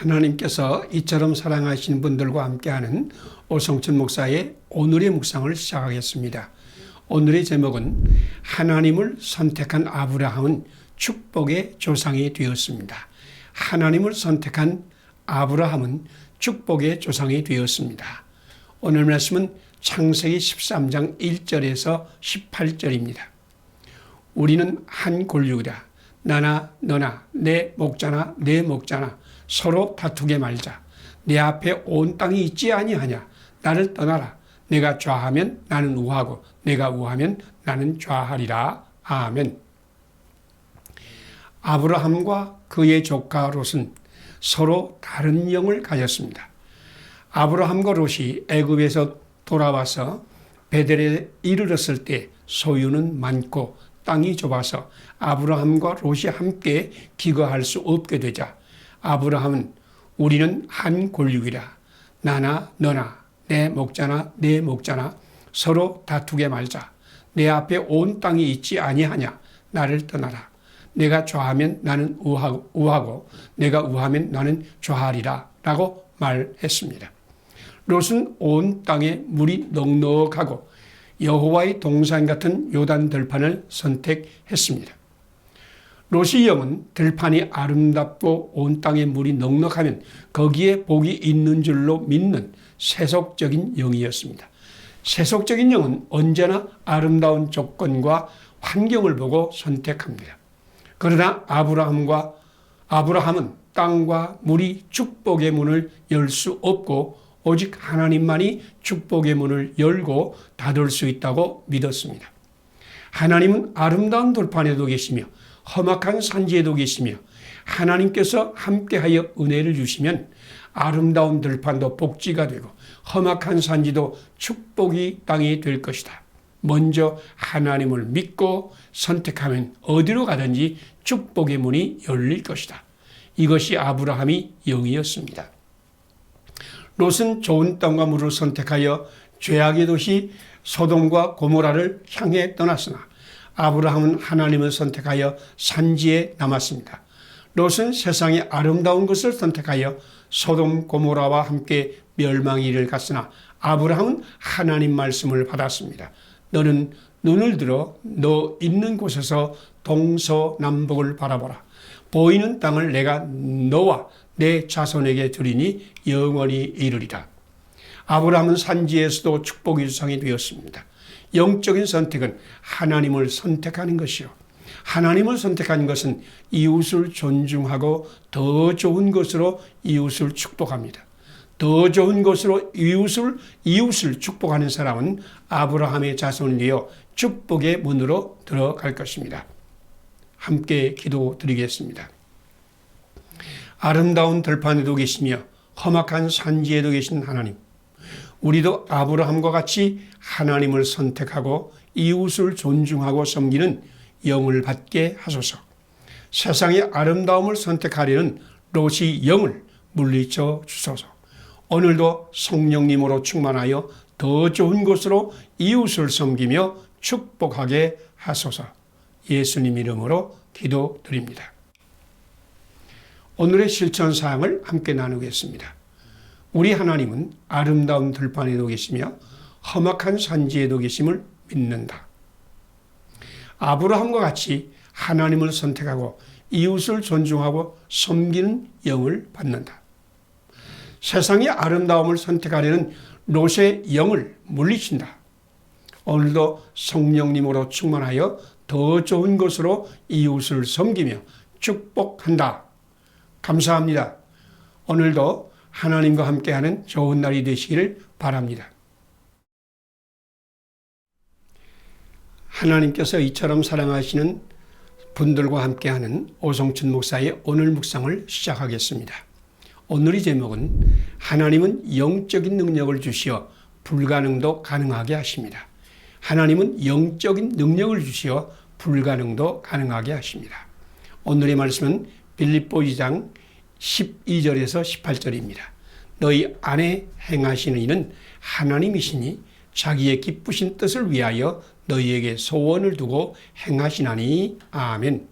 하나님께서 이처럼 사랑하시는 분들과 함께하는 오성춘 목사의 오늘의 묵상을 시작하겠습니다. 오늘의 제목은 하나님을 선택한 아브라함은 축복의 조상이 되었습니다. 하나님을 선택한 아브라함은 축복의 조상이 되었습니다. 오늘 말씀은 창세기 13장 1절에서 18절입니다. 우리는 한 골육이다. 나나 너나 내 목자나 내 목자나 서로 다투게 말자. 내 앞에 온 땅이 있지 아니하냐. 나를 떠나라. 내가 좌하면 나는 우하고 내가 우하면 나는 좌하리라. 아멘. 아브라함과 그의 조카 롯은 서로 다른 영을 가졌습니다. 아브라함과 롯이 애굽에서 돌아와서 베델에 이르렀을 때 소유는 많고 땅이 좁아서 아브라함과 롯이 함께 기거할 수 없게 되자 아브라함은 우리는 한 골육이라. 나나 너나 내 목자나 내 목자나 서로 다투게 말자. 내 앞에 온 땅이 있지 아니하냐. 나를 떠나라. 내가 좌하면 나는 우하고 내가 우하면 나는 좌하리라 라고 말했습니다. 롯은 온 땅에 물이 넉넉하고 여호와의 동산 같은 요단 들판을 선택했습니다. 롯의 영은 들판이 아름답고 온 땅에 물이 넉넉하면 거기에 복이 있는 줄로 믿는 세속적인 영이었습니다. 세속적인 영은 언제나 아름다운 조건과 환경을 보고 선택합니다. 그러나 아브라함은 땅과 물이 축복의 문을 열 수 없고 오직 하나님만이 축복의 문을 열고 닫을 수 있다고 믿었습니다. 하나님은 아름다운 돌판에도 계시며 험악한 산지에도 계시며 하나님께서 함께하여 은혜를 주시면 아름다운 들판도 복지가 되고 험악한 산지도 축복이 땅이 될 것이다. 먼저 하나님을 믿고 선택하면 어디로 가든지 축복의 문이 열릴 것이다. 이것이 아브라함의 영이었습니다. 롯은 좋은 땅과 물을 선택하여 죄악의 도시 소돔과 고모라를 향해 떠났으나 아브라함은 하나님을 선택하여 산지에 남았습니다. 롯은 세상의 아름다운 것을 선택하여 소돔 고모라와 함께 멸망의 일을 갔으나 아브라함은 하나님 말씀을 받았습니다. 너는 눈을 들어 너 있는 곳에서 동서남북을 바라보라. 보이는 땅을 내가 너와 내 자손에게 주리니 영원히 이르리라. 아브라함은 산지에서도 축복의 조상이 되었습니다. 영적인 선택은 하나님을 선택하는 것이요. 하나님을 선택하는 것은 이웃을 존중하고 더 좋은 것으로 이웃을 축복합니다. 더 좋은 것으로 이웃을 축복하는 사람은 아브라함의 자손이 되어 축복의 문으로 들어갈 것입니다. 함께 기도드리겠습니다. 아름다운 들판에도 계시며 험악한 산지에도 계신 하나님, 우리도 아브라함과 같이 하나님을 선택하고 이웃을 존중하고 섬기는 영을 받게 하소서. 세상의 아름다움을 선택하려는 롯의 영을 물리쳐 주소서. 오늘도 성령님으로 충만하여 더 좋은 것으로 이웃을 섬기며 축복하게 하소서. 예수님 이름으로 기도드립니다. 오늘의 실천 사항을 함께 나누겠습니다. 우리 하나님은 아름다운 들판에도 계시며 험악한 산지에도 계심을 믿는다. 아브라함과 같이 하나님을 선택하고 이웃을 존중하고 섬기는 영을 받는다. 세상의 아름다움을 선택하려는 롯의 영을 물리친다. 오늘도 성령님으로 충만하여 더 좋은 것으로 이웃을 섬기며 축복한다. 감사합니다. 오늘도 하나님과 함께하는 좋은 날이 되시기를 바랍니다. 하나님께서 이처럼 사랑하시는 분들과 함께하는 오성춘 목사의 오늘 묵상을 시작하겠습니다. 오늘의 제목은 하나님은 영적인 능력을 주시어 불가능도 가능하게 하십니다. 하나님은 영적인 능력을 주시어 불가능도 가능하게 하십니다. 오늘의 말씀은 빌립보 2장 12절에서 18절입니다. 너희 안에 행하시는 이는 하나님이시니 자기의 기쁘신 뜻을 위하여 너희에게 소원을 두고 행하시나니. 아멘.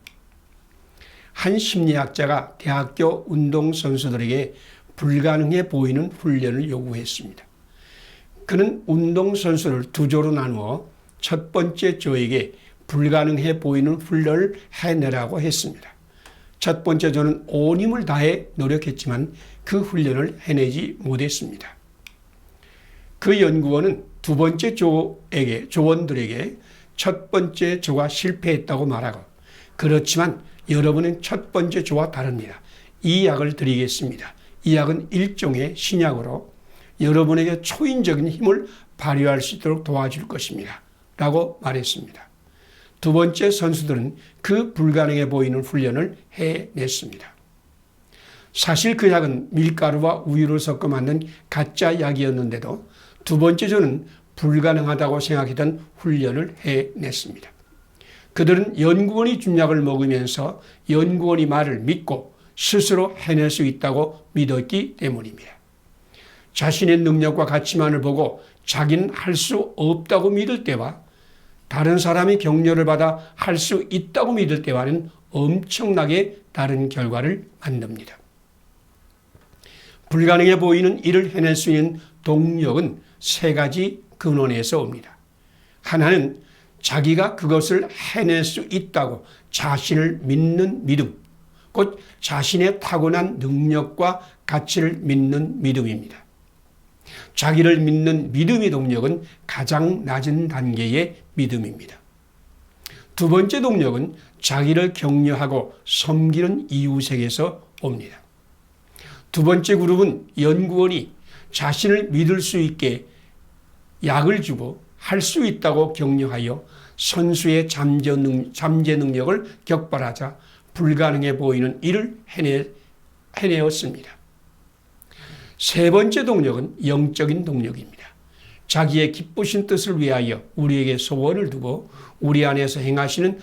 한 심리학자가 대학교 운동선수들에게 불가능해 보이는 훈련을 요구했습니다. 그는 운동선수를 두 조로 나누어 첫 번째 조에게 불가능해 보이는 훈련을 해내라고 했습니다. 첫 번째 조는 온 힘을 다해 노력했지만 그 훈련을 해내지 못했습니다. 그 연구원은 두 번째 조원들에게 첫 번째 조가 실패했다고 말하고, 그렇지만 여러분은 첫 번째 조와 다릅니다. 이 약을 드리겠습니다. 이 약은 일종의 신약으로 여러분에게 초인적인 힘을 발휘할 수 있도록 도와줄 것입니다. 라고 말했습니다. 두 번째 선수들은 그 불가능해 보이는 훈련을 해냈습니다. 사실 그 약은 밀가루와 우유를 섞어 만든 가짜 약이었는데도 두 번째 조는 불가능하다고 생각했던 훈련을 해냈습니다. 그들은 연구원이 준 약을 먹으면서 연구원이 말을 믿고 스스로 해낼 수 있다고 믿었기 때문입니다. 자신의 능력과 가치만을 보고 자기는 할 수 없다고 믿을 때와 다른 사람의 격려를 받아 할 수 있다고 믿을 때와는 엄청나게 다른 결과를 만듭니다. 불가능해 보이는 일을 해낼 수 있는 동력은 세 가지 근원에서 옵니다. 하나는 자기가 그것을 해낼 수 있다고 자신을 믿는 믿음, 곧 자신의 타고난 능력과 가치를 믿는 믿음입니다. 자기를 믿는 믿음의 동력은 가장 낮은 단계의 믿음입니다. 두 번째 동력은 자기를 격려하고 섬기는 이웃에게서 옵니다. 두 번째 그룹은 연구원이 자신을 믿을 수 있게 약을 주고 할 수 있다고 격려하여 선수의 잠재 능력을 격발하자 불가능해 보이는 일을 해내었습니다. 세 번째 동력은 영적인 동력입니다. 자기의 기쁘신 뜻을 위하여 우리에게 소원을 두고 우리 안에서 행하시는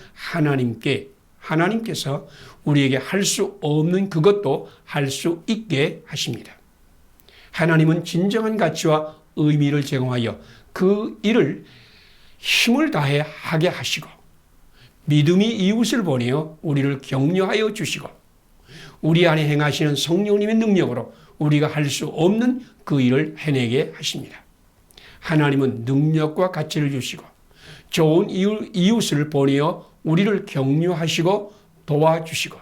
하나님께서 우리에게 할 수 없는 그것도 할 수 있게 하십니다. 하나님은 진정한 가치와 의미를 제공하여 그 일을 힘을 다해 하게 하시고, 믿음이 이웃을 보내어 우리를 격려하여 주시고, 우리 안에 행하시는 성령님의 능력으로 우리가 할 수 없는 그 일을 해내게 하십니다. 하나님은 능력과 가치를 주시고 좋은 이웃을 보내어 우리를 격려하시고 도와주시고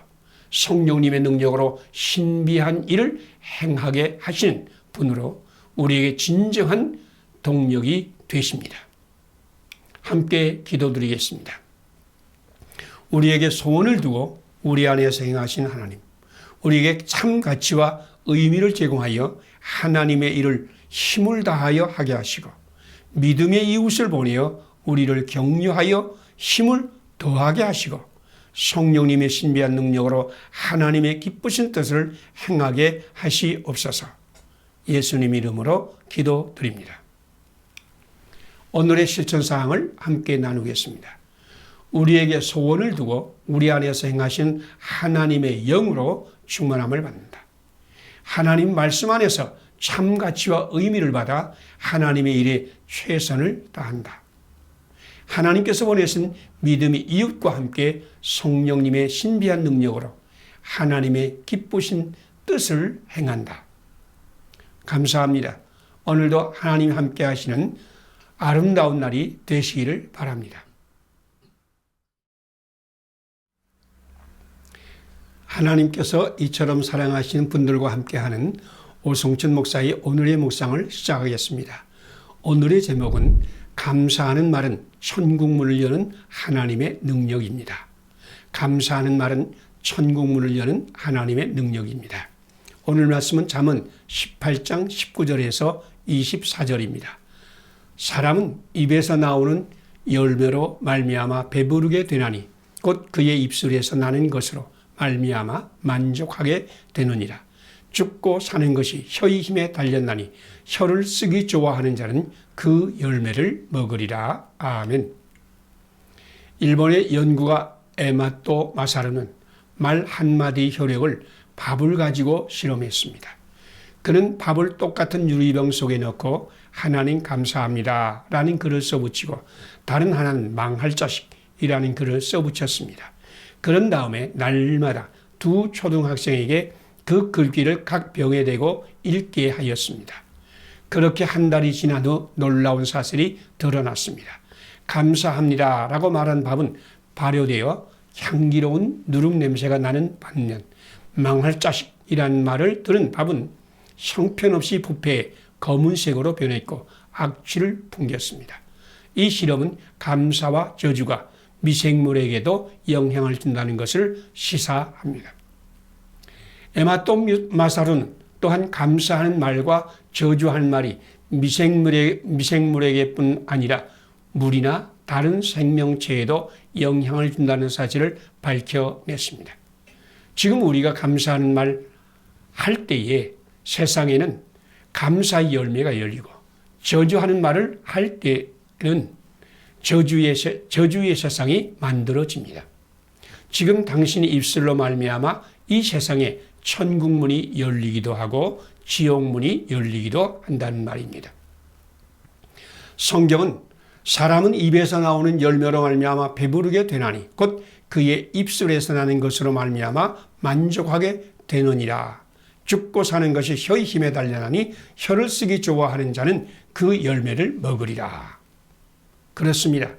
성령님의 능력으로 신비한 일을 행하게 하시는 분으로 우리에게 진정한 동력이 되십니다. 함께 기도드리겠습니다. 우리에게 소원을 두고 우리 안에서 행하신 하나님, 우리에게 참 가치와 의미를 제공하여 하나님의 일을 힘을 다하여 하게 하시고 믿음의 이웃을 보내어 우리를 격려하여 힘을 더하게 하시고 성령님의 신비한 능력으로 하나님의 기쁘신 뜻을 행하게 하시옵소서. 예수님 이름으로 기도드립니다. 오늘의 실천사항을 함께 나누겠습니다. 우리에게 소원을 두고 우리 안에서 행하신 하나님의 영으로 충만함을 받는다. 하나님 말씀 안에서 참 가치와 의미를 받아 하나님의 일에 최선을 다한다. 하나님께서 보내신 믿음의 이웃과 함께 성령님의 신비한 능력으로 하나님의 기쁘신 뜻을 행한다. 감사합니다. 오늘도 하나님 함께 하시는 아름다운 날이 되시기를 바랍니다. 하나님께서 이처럼 사랑하시는 분들과 함께하는 오성천 목사의 오늘의 묵상을 시작하겠습니다. 오늘의 제목은 감사하는 말은 천국문을 여는 하나님의 능력입니다. 감사하는 말은 천국문을 여는 하나님의 능력입니다. 오늘 말씀은 잠언 18장 19절에서 24절입니다. 사람은 입에서 나오는 열매로 말미암아 배부르게 되나니 곧 그의 입술에서 나는 것으로 말미암아 만족하게 되느니라. 죽고 사는 것이 혀의 힘에 달렸나니 혀를 쓰기 좋아하는 자는 그 열매를 먹으리라. 아멘. 일본의 연구가 에마토 마사루는 말 한마디 효력을 밥을 가지고 실험했습니다. 그는 밥을 똑같은 유리병 속에 넣고 하나님 감사합니다 라는 글을 써붙이고 다른 하나는 망할 자식이라는 글을 써붙였습니다. 그런 다음에 날마다 두 초등학생에게 그 글귀를 각 병에 대고 읽게 하였습니다. 그렇게 한 달이 지난 후 놀라운 사실이 드러났습니다. 감사합니다 라고 말한 밥은 발효되어 향기로운 누룩 냄새가 나는 반면 망할 자식이라는 말을 들은 밥은 형편없이 부패해 검은색으로 변했고 악취를 풍겼습니다. 이 실험은 감사와 저주가 미생물에게도 영향을 준다는 것을 시사합니다. 에마또 마사루는 또한 감사하는 말과 저주하는 말이 미생물에게뿐 아니라 물이나 다른 생명체에도 영향을 준다는 사실을 밝혀냈습니다. 지금 우리가 감사하는 말 할 때에 세상에는 감사의 열매가 열리고 저주하는 말을 할 때는 저주의 세상이 만들어집니다. 지금 당신의 입술로 말미암아 이 세상에 천국문이 열리기도 하고 지옥문이 열리기도 한다는 말입니다. 성경은 사람은 입에서 나오는 열매로 말미암아 배부르게 되나니 곧 그의 입술에서 나는 것으로 말미암아 만족하게 되느니라. 죽고 사는 것이 혀의 힘에 달려나니 혀를 쓰기 좋아하는 자는 그 열매를 먹으리라. 그렇습니다.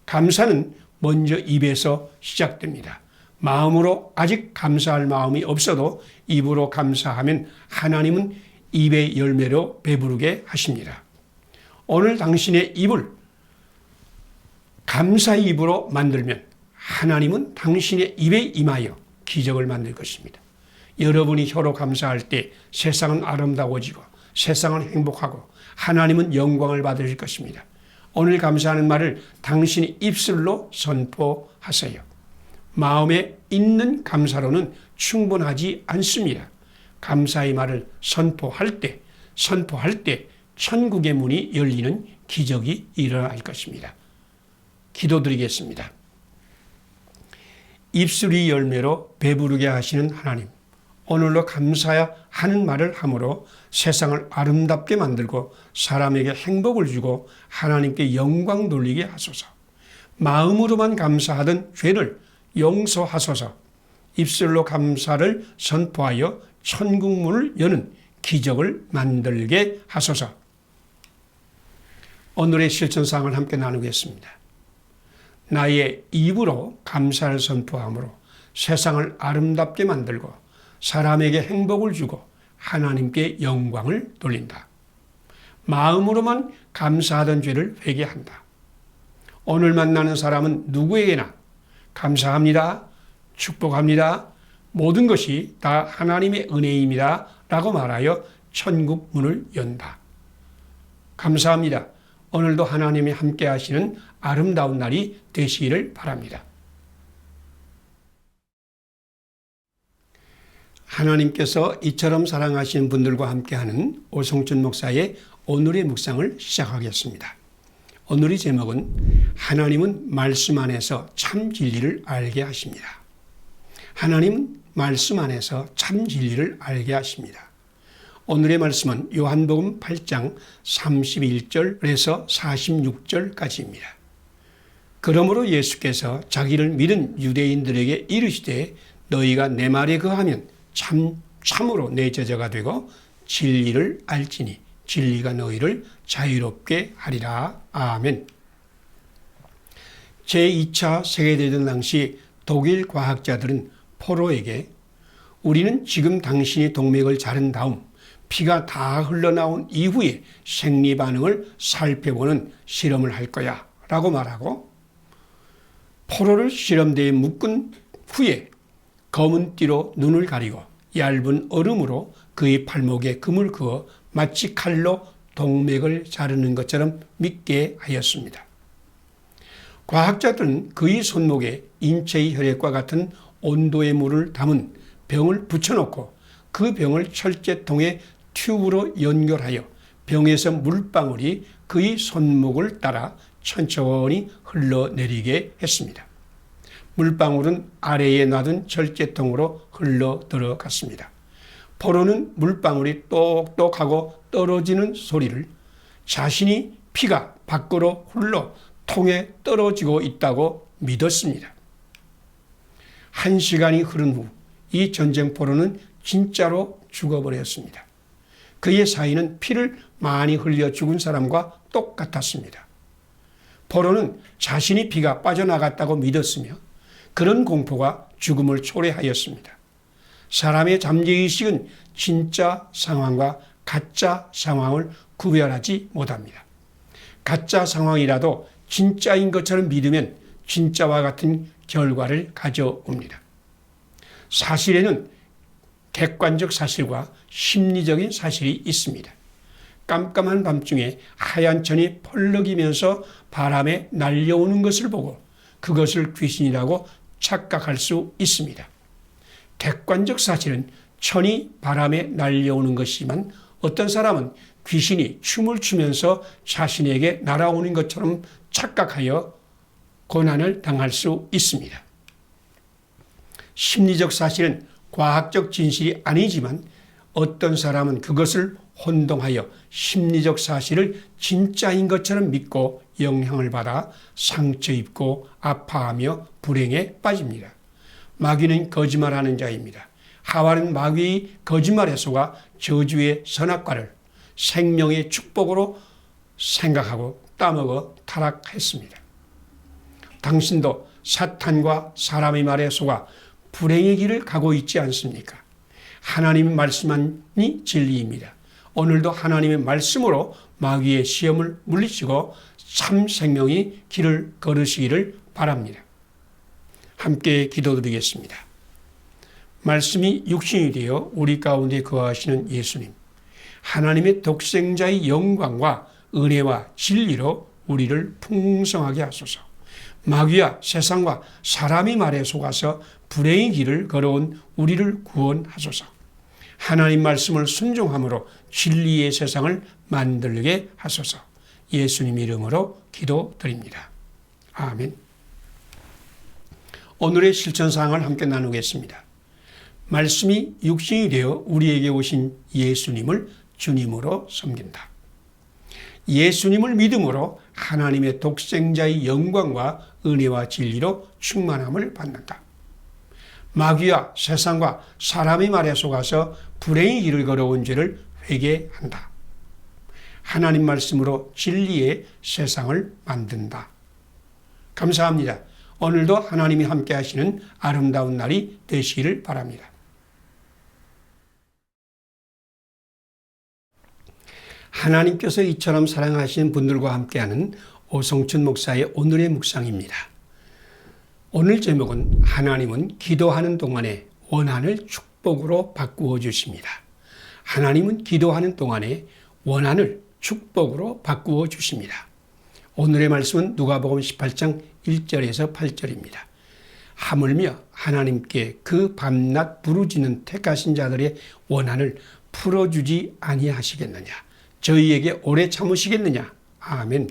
감사는 먼저 입에서 시작됩니다. 마음으로 아직 감사할 마음이 없어도 입으로 감사하면 하나님은 입의 열매로 배부르게 하십니다. 오늘 당신의 입을 감사의 입으로 만들면 하나님은 당신의 입에 임하여 기적을 만들 것입니다. 여러분이 혀로 감사할 때 세상은 아름다워지고 세상은 행복하고 하나님은 영광을 받으실 것입니다. 오늘 감사하는 말을 당신의 입술로 선포하세요. 마음에 있는 감사로는 충분하지 않습니다. 감사의 말을 선포할 때 천국의 문이 열리는 기적이 일어날 것입니다. 기도드리겠습니다. 입술이 열매로 배부르게 하시는 하나님, 오늘로 감사하는 말을 함으로 세상을 아름답게 만들고 사람에게 행복을 주고 하나님께 영광 돌리게 하소서. 마음으로만 감사하던 죄를 용서하소서. 입술로 감사를 선포하여 천국문을 여는 기적을 만들게 하소서. 오늘의 실천사항을 함께 나누겠습니다. 나의 입으로 감사를 선포함으로 세상을 아름답게 만들고 사람에게 행복을 주고 하나님께 영광을 돌린다. 마음으로만 감사하던 죄를 회개한다. 오늘 만나는 사람은 누구에게나 감사합니다. 축복합니다. 모든 것이 다 하나님의 은혜입니다. 라고 말하여 천국 문을 연다. 감사합니다. 오늘도 하나님이 함께 하시는 아름다운 날이 되시기를 바랍니다. 하나님께서 이처럼 사랑하시는 분들과 함께하는 오성춘 목사의 오늘의 묵상을 시작하겠습니다. 오늘의 제목은 하나님은 말씀 안에서 참 진리를 알게 하십니다. 하나님은 말씀 안에서 참 진리를 알게 하십니다. 오늘의 말씀은 요한복음 8장 31절에서 46절까지입니다. 그러므로 예수께서 자기를 믿은 유대인들에게 이르시되 너희가 내 말에 거하면 참으로 내 제자가 되고 진리를 알지니 진리가 너희를 자유롭게 하리라. 아멘. 제2차 세계대전 당시 독일 과학자들은 포로에게 우리는 지금 당신이 동맥을 자른 다음 피가 다 흘러나온 이후에 생리 반응을 살펴보는 실험을 할 거야 라고 말하고 포로를 실험대에 묶은 후에 검은 띠로 눈을 가리고 얇은 얼음으로 그의 팔목에 금을 그어 마치 칼로 동맥을 자르는 것처럼 믿게 하였습니다. 과학자들은 그의 손목에 인체의 혈액과 같은 온도의 물을 담은 병을 붙여놓고 그 병을 철제통에 튜브로 연결하여 병에서 물방울이 그의 손목을 따라 천천히 흘러내리게 했습니다. 물방울은 아래에 놔둔 철제통으로 흘러 들어갔습니다. 포로는 물방울이 똑똑하고 떨어지는 소리를 자신이 피가 밖으로 흘러 통에 떨어지고 있다고 믿었습니다. 1시간이 흐른 후 이 전쟁포로는 진짜로 죽어버렸습니다. 그의 사인은 피를 많이 흘려 죽은 사람과 똑같았습니다. 포로는 자신이 피가 빠져나갔다고 믿었으며 그런 공포가 죽음을 초래하였습니다. 사람의 잠재의식은 진짜 상황과 가짜 상황을 구별하지 못합니다. 가짜 상황이라도 진짜인 것처럼 믿으면 진짜와 같은 결과를 가져옵니다. 사실에는 객관적 사실과 심리적인 사실이 있습니다. 깜깜한 밤중에 하얀 천이 펄럭이면서 바람에 날려오는 것을 보고 그것을 귀신이라고 착각할 수 있습니다. 객관적 사실은 천이 바람에 날려오는 것이지만 어떤 사람은 귀신이 춤을 추면서 자신에게 날아오는 것처럼 착각하여 고난을 당할 수 있습니다. 심리적 사실은 과학적 진실이 아니지만 어떤 사람은 그것을 혼동하여 심리적 사실을 진짜인 것처럼 믿고 영향을 받아 상처 입고 아파하며 불행에 빠집니다. 마귀는 거짓말하는 자입니다. 하와는 마귀의 거짓말에 속아 저주의 선악과를 생명의 축복으로 생각하고 따먹어 타락했습니다. 당신도 사탄과 사람의 말에 속아 불행의 길을 가고 있지 않습니까? 하나님의 말씀만이 진리입니다. 오늘도 하나님의 말씀으로 마귀의 시험을 물리치고 참 생명의 길을 걸으시기를 바랍니다. 함께 기도드리겠습니다. 말씀이 육신이 되어 우리 가운데 거하시는 예수님, 하나님의 독생자의 영광과 은혜와 진리로 우리를 풍성하게 하소서. 마귀와 세상과 사람의 말에 속아서 불행의 길을 걸어온 우리를 구원하소서. 하나님 말씀을 순종함으로 진리의 세상을 만들게 하소서. 예수님 이름으로 기도드립니다. 아멘. 오늘의 실천사항을 함께 나누겠습니다. 말씀이 육신이 되어 우리에게 오신 예수님을 주님으로 섬긴다. 예수님을 믿음으로 하나님의 독생자의 영광과 은혜와 진리로 충만함을 받는다. 마귀와 세상과 사람의 말에 속아서 불행의 길을 걸어온 죄를 회개한다. 하나님 말씀으로 진리의 세상을 만든다. 감사합니다. 오늘도 하나님이 함께 하시는 아름다운 날이 되시기를 바랍니다. 하나님께서 이처럼 사랑하시는 분들과 함께하는 오성춘 목사의 오늘의 묵상입니다. 오늘 제목은 하나님은 기도하는 동안에 원한을 축복으로 바꾸어 주십니다. 하나님은 기도하는 동안에 원한을 축복으로 바꾸어 주십니다. 오늘의 말씀은 누가복음 18장 1절에서 8절입니다. 하물며 하나님께 그 밤낮 부르짖는 택하신 자들의 원한을 풀어주지 아니하시겠느냐? 저희에게 오래 참으시겠느냐? 아멘.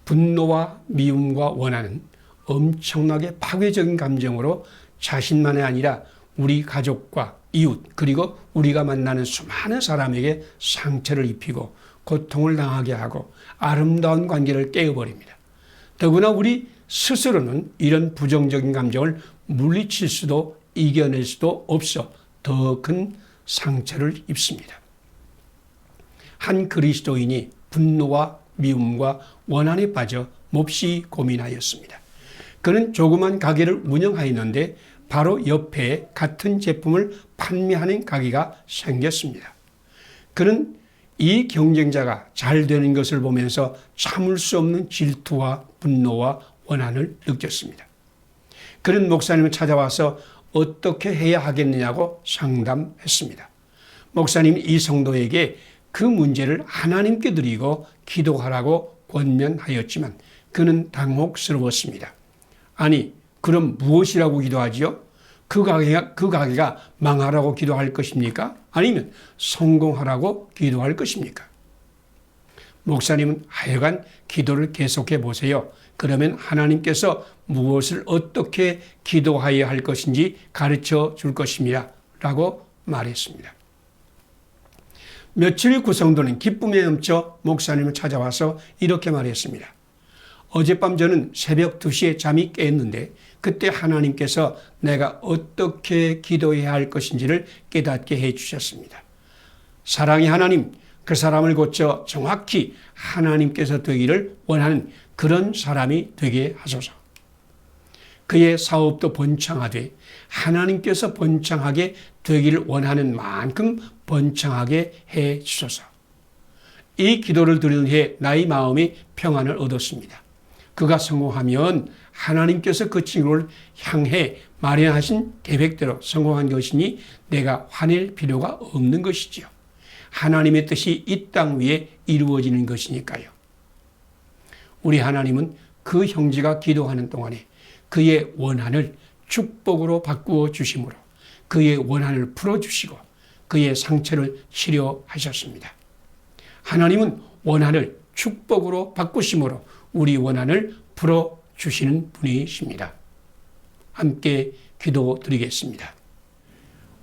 분노와 미움과 원한은 엄청나게 파괴적인 감정으로 자신만이 아니라 우리 가족과 이웃 그리고 우리가 만나는 수많은 사람에게 상처를 입히고 고통을 당하게 하고 아름다운 관계를 깨어버립니다. 더구나 우리 스스로는 이런 부정적인 감정을 물리칠 수도 이겨낼 수도 없어 더 큰 상처를 입습니다. 한 그리스도인이 분노와 미움과 원한에 빠져 몹시 고민하였습니다. 그는 조그만 가게를 운영하였는데 바로 옆에 같은 제품을 판매하는 가게가 생겼습니다. 그는 이 경쟁자가 잘 되는 것을 보면서 참을 수 없는 질투와 분노와 원한을 느꼈습니다. 그는 목사님을 찾아와서 어떻게 해야 하겠느냐고 상담했습니다. 목사님이 이 성도에게 그 문제를 하나님께 드리고 기도하라고 권면하였지만 그는 당혹스러웠습니다. 아니, 그럼 무엇이라고 기도하지요? 그 가게가 망하라고 기도할 것입니까? 아니면 성공하라고 기도할 것입니까? 목사님은 하여간 기도를 계속해 보세요. 그러면 하나님께서 무엇을 어떻게 기도해야 할 것인지 가르쳐 줄 것입니다. 라고 말했습니다. 며칠 후 그 성도는 기쁨에 넘쳐 목사님을 찾아와서 이렇게 말했습니다. 어젯밤 저는 새벽 2시에 잠이 깼는데 그때 하나님께서 내가 어떻게 기도해야 할 것인지를 깨닫게 해 주셨습니다. 사랑의 하나님, 그 사람을 고쳐 정확히 하나님께서 되기를 원하는 그런 사람이 되게 하소서. 그의 사업도 번창하되 하나님께서 번창하게 되기를 원하는 만큼 번창하게 해 주소서. 이 기도를 드리는 해에 나의 마음이 평안을 얻었습니다. 그가 성공하면 하나님께서 그 친구를 향해 마련하신 계획대로 성공한 것이니 내가 화낼 필요가 없는 것이지요. 하나님의 뜻이 이 땅 위에 이루어지는 것이니까요. 우리 하나님은 그 형제가 기도하는 동안에 그의 원한을 축복으로 바꾸어 주심으로 그의 원한을 풀어주시고 그의 상처를 치료하셨습니다. 하나님은 원한을 축복으로 바꾸심으로 우리 원한을 풀어주시는 분이십니다. 함께 기도드리겠습니다.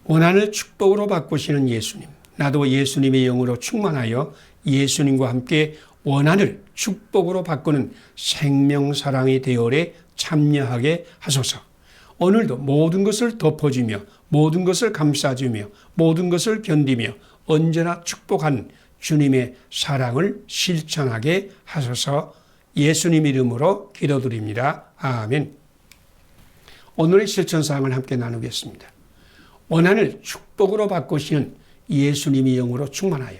원한을 축복으로 바꾸시는 예수님, 나도 예수님의 영으로 충만하여 예수님과 함께 원한을 축복으로 바꾸는 생명사랑의 대열에 참여하게 하소서. 오늘도 모든 것을 덮어주며 모든 것을 감싸주며 모든 것을 견디며 언제나 축복하는 주님의 사랑을 실천하게 하소서. 예수님 이름으로 기도드립니다. 아멘. 오늘의 실천사항을 함께 나누겠습니다. 원한을 축복으로 바꾸시는 예수님의 영으로 충만하여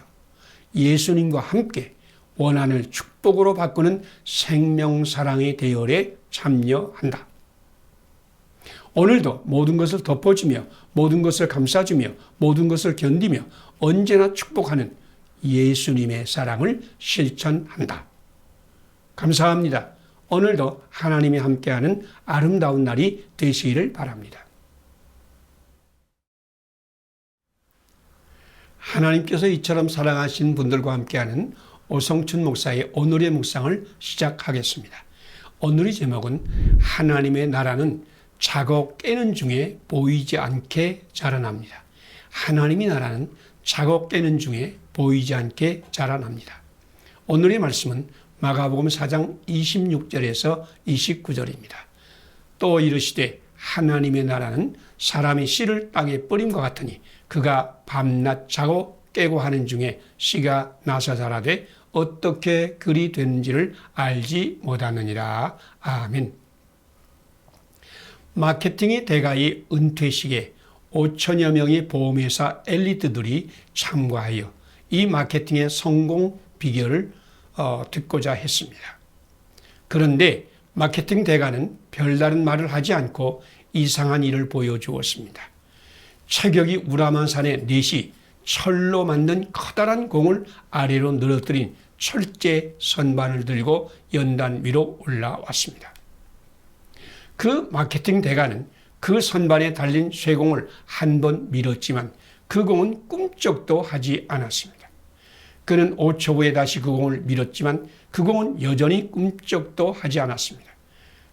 예수님과 함께 원한을 축복으로 바꾸는 생명사랑의 대열에 참여한다. 오늘도 모든 것을 덮어주며 모든 것을 감싸주며 모든 것을 견디며 언제나 축복하는 예수님의 사랑을 실천한다. 감사합니다. 오늘도 하나님이 함께하는 아름다운 날이 되시기를 바랍니다. 하나님께서 이처럼 사랑하신 분들과 함께하는 오성춘 목사의 오늘의 묵상을 시작하겠습니다. 오늘의 제목은 하나님의 나라는 자고 깨는 중에 보이지 않게 자라납니다. 하나님의 나라는 자고 깨는 중에 보이지 않게 자라납니다. 오늘의 말씀은 마가복음 4장 26절에서 29절입니다. 또 이르시되 하나님의 나라는 사람이 씨를 땅에 뿌림과 같으니 그가 밤낮 자고 깨고 하는 중에 씨가 나서 자라되 어떻게 그리 되는지를 알지 못하느니라. 아멘. 마케팅의 대가의 은퇴식에 5천여 명의 보험회사 엘리트들이 참가하여 이 마케팅의 성공 비결을 듣고자 했습니다. 그런데 마케팅 대가는 별다른 말을 하지 않고 이상한 일을 보여주었습니다. 체격이 우람한 산에 넷이 철로 만든 커다란 공을 아래로 늘어뜨린 철제 선반을 들고 연단 위로 올라왔습니다. 그 마케팅 대가는 그 선반에 달린 쇠공을 한 번 밀었지만 그 공은 꿈쩍도 하지 않았습니다. 그는 5초 후에 다시 그 공을 밀었지만 그 공은 여전히 꿈쩍도 하지 않았습니다.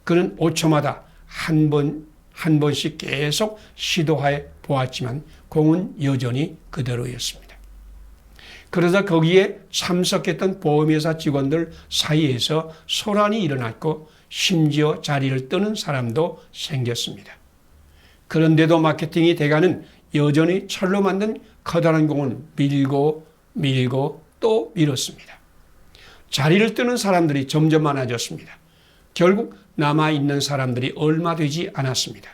그는 5초마다 한 번씩 계속 시도해 보았지만 공은 여전히 그대로였습니다. 그러자 거기에 참석했던 보험회사 직원들 사이에서 소란이 일어났고 심지어 자리를 뜨는 사람도 생겼습니다. 그런데도 마케팅의 대가는 여전히 철로 만든 커다란 공을 밀고 또 밀었습니다. 자리를 뜨는 사람들이 점점 많아졌습니다. 결국 남아있는 사람들이 얼마 되지 않았습니다.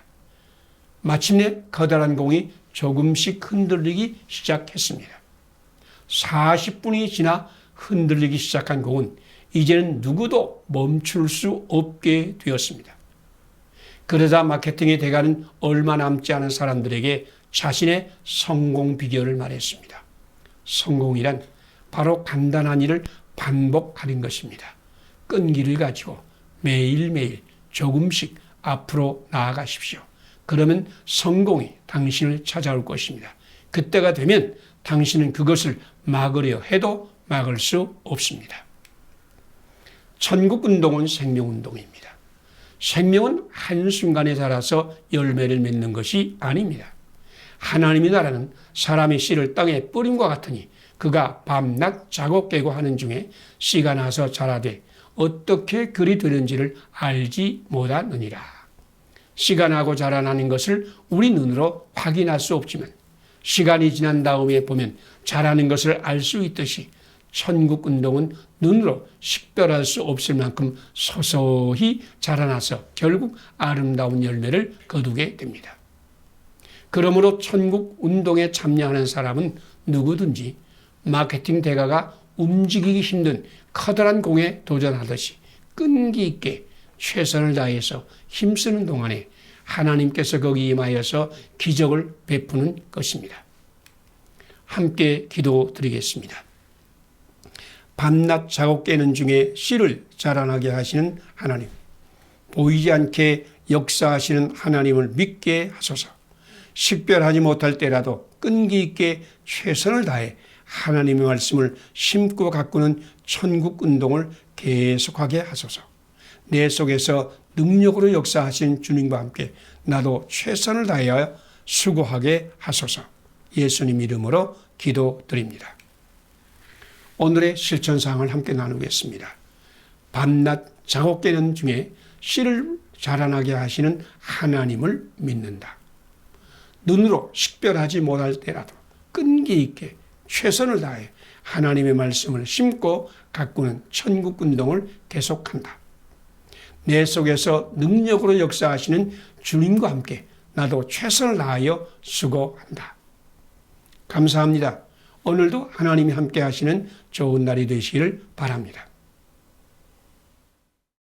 마침내 커다란 공이 조금씩 흔들리기 시작했습니다. 40분이 지나 흔들리기 시작한 공은 이제는 누구도 멈출 수 없게 되었습니다. 그러자 마케팅의 대가는 얼마 남지 않은 사람들에게 자신의 성공 비결을 말했습니다. 성공이란 바로 간단한 일을 반복하는 것입니다. 끈기를 가지고 매일매일 조금씩 앞으로 나아가십시오. 그러면 성공이 당신을 찾아올 것입니다. 그때가 되면 당신은 그것을 막으려 해도 막을 수 없습니다. 천국운동은 생명운동입니다. 생명은 한순간에 자라서 열매를 맺는 것이 아닙니다. 하나님의 나라는 사람의 씨를 땅에 뿌림과 같으니 그가 밤낮 자고 깨고 하는 중에 씨가 나서 자라되 어떻게 그리 되는지를 알지 못하느니라. 시간하고 자라나는 것을 우리 눈으로 확인할 수 없지만 시간이 지난 다음에 보면 자라는 것을 알 수 있듯이 천국 운동은 눈으로 식별할 수 없을 만큼 서서히 자라나서 결국 아름다운 열매를 거두게 됩니다. 그러므로 천국 운동에 참여하는 사람은 누구든지 마케팅 대가가 움직이기 힘든 커다란 공에 도전하듯이 끈기 있게 최선을 다해서 힘쓰는 동안에 하나님께서 거기 임하여서 기적을 베푸는 것입니다. 함께 기도드리겠습니다. 밤낮 작업 깨는 중에 씨를 자라나게 하시는 하나님, 보이지 않게 역사하시는 하나님을 믿게 하소서. 식별하지 못할 때라도 끈기 있게 최선을 다해 하나님의 말씀을 심고 가꾸는 천국 운동을 계속하게 하소서. 내 속에서 능력으로 역사하신 주님과 함께 나도 최선을 다하여 수고하게 하소서. 예수님 이름으로 기도드립니다. 오늘의 실천사항을 함께 나누겠습니다. 밤낮 작업 깨는 중에 씨를 자라나게 하시는 하나님을 믿는다. 눈으로 식별하지 못할 때라도 끈기 있게 최선을 다해 하나님의 말씀을 심고 가꾸는 천국 운동을 계속한다. 내 속에서 능력으로 역사하시는 주님과 함께 나도 최선을 다하여 수고한다. 감사합니다. 오늘도 하나님이 함께 하시는 좋은 날이 되시기를 바랍니다.